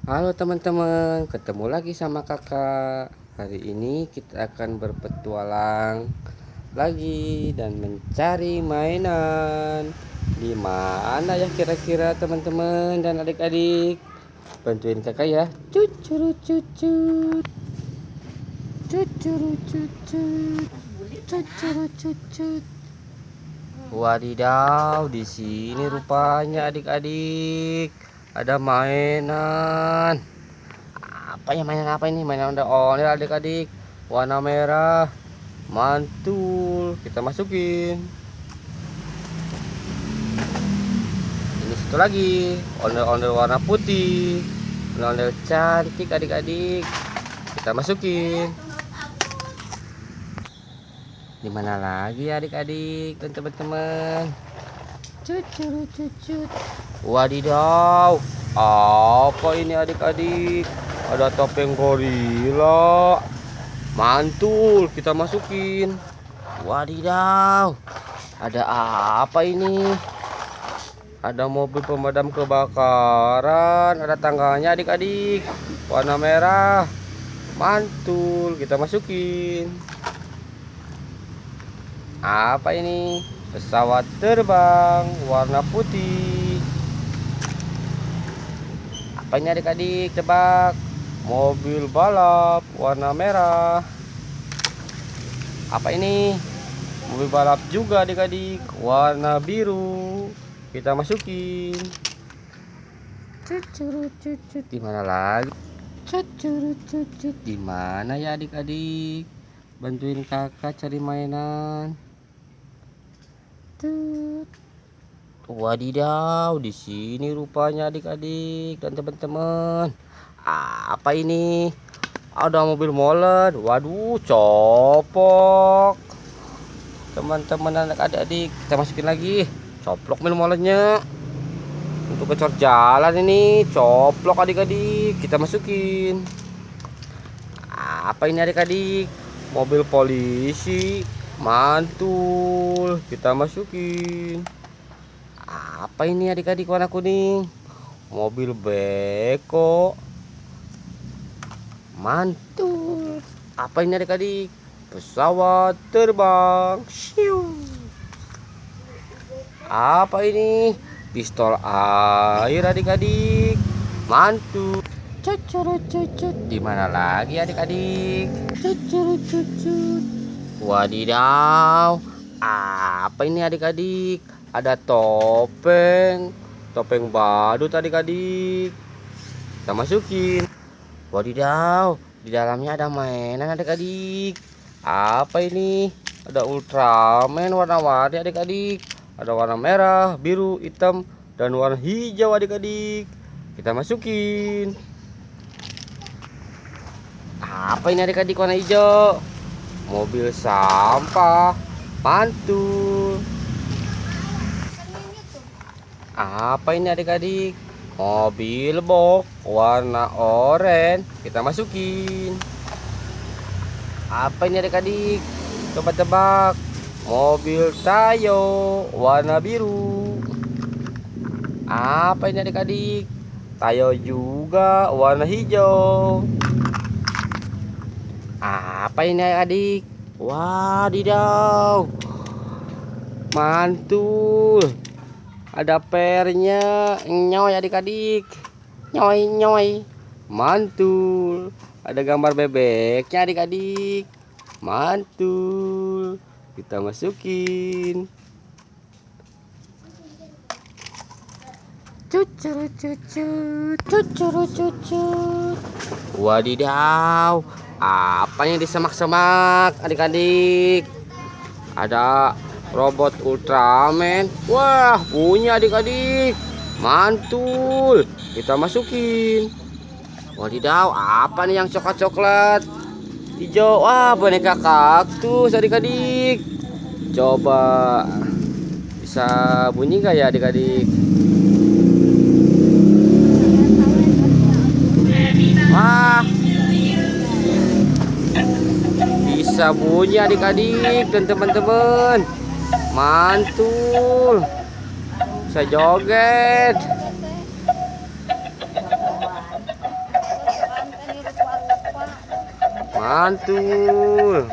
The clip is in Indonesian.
Halo teman-teman, ketemu lagi sama kakak. Hari ini kita akan berpetualang lagi dan mencari mainan. Di mana ya kira-kira teman-teman dan adik-adik? Bantuin kakak ya. Cucuru cucut. Cucuru cucut. Cucuru cucut. Wadidaw, di sini rupanya adik-adik ada mainan. Apa ya, mainan apa ini? Mainan ondel-ondel adik-adik, warna merah, mantul. Kita masukin. Ini satu lagi, ondel-ondel warna putih, ondel-ondel cantik adik-adik. Kita masukin. Di mana lagi adik-adik dan teman-teman? Cucuru cucut. Wadidaw, apa ini adik-adik? Ada topeng gorila, mantul. Kita masukin. Wadidaw, ada apa ini? Ada mobil pemadam kebakaran, ada tangganya adik-adik, warna merah, mantul. Kita masukin. Apa ini? Pesawat terbang warna putih. Apa ini adik-adik? Tebak. Mobil balap warna merah. Apa ini? Mobil balap juga adik-adik, warna biru. Kita masukin. Cucuru cucut. Di mana lagi? Cucuru cucut. Di mana ya adik-adik? Bantuin kakak cari mainan. Wadidaw, di sini rupanya adik-adik dan teman-teman. Apa ini? Ada mobil molen. Waduh, copok. Teman-teman adik-adik, kita masukin lagi. Coplok mobil molennya. Untuk kecor jalan ini, coplok adik-adik. Kita masukin. Apa ini adik-adik? Mobil polisi, mantul. Kita masukin. Apa ini adik-adik warna kuning? Mobil beko, mantul. Apa ini adik-adik? Pesawat terbang. Shiu. Apa ini? Pistol air adik-adik, mantul. Cucuru cucut. Di mana lagi adik-adik? Cucuru cucut. Wadidaw, apa ini adik-adik? Ada topeng badut adik-adik. Kita masukin. Wadidaw, di dalamnya ada mainan adik-adik. Apa ini? Ada Ultraman warna-warni adik-adik. Ada warna merah, biru, hitam, dan warna hijau adik-adik. Kita masukin. Apa ini adik-adik warna hijau? Mobil sampah, mantul. Apa ini adik-adik? Mobil box warna oranye. Kita masukin. Apa ini adik-adik? Coba tebak. Mobil Tayo warna biru. Apa ini adik-adik? Tayo juga warna hijau. Apa ini adik? Wadidaw, mantul. Ada pernya, nyoy adik-adik, nyoy nyoy, mantul. Ada gambar bebeknya adik-adik, mantul. Kita masukin. Cucuru cucut, cucuru cucut. Wadidaw, apa yang disemak-semak adik-adik? Ada robot Ultraman. Wah, punya adik-adik, mantul. Kita masukin. Wadidaw, apa nih yang coklat-coklat hijau? Wah, boneka kaktus adik-adik. Coba bisa bunyi gak ya adik-adik? Wah, bisa bunyi adik-adik dan teman-teman, mantul. Bisa joget. Mantul.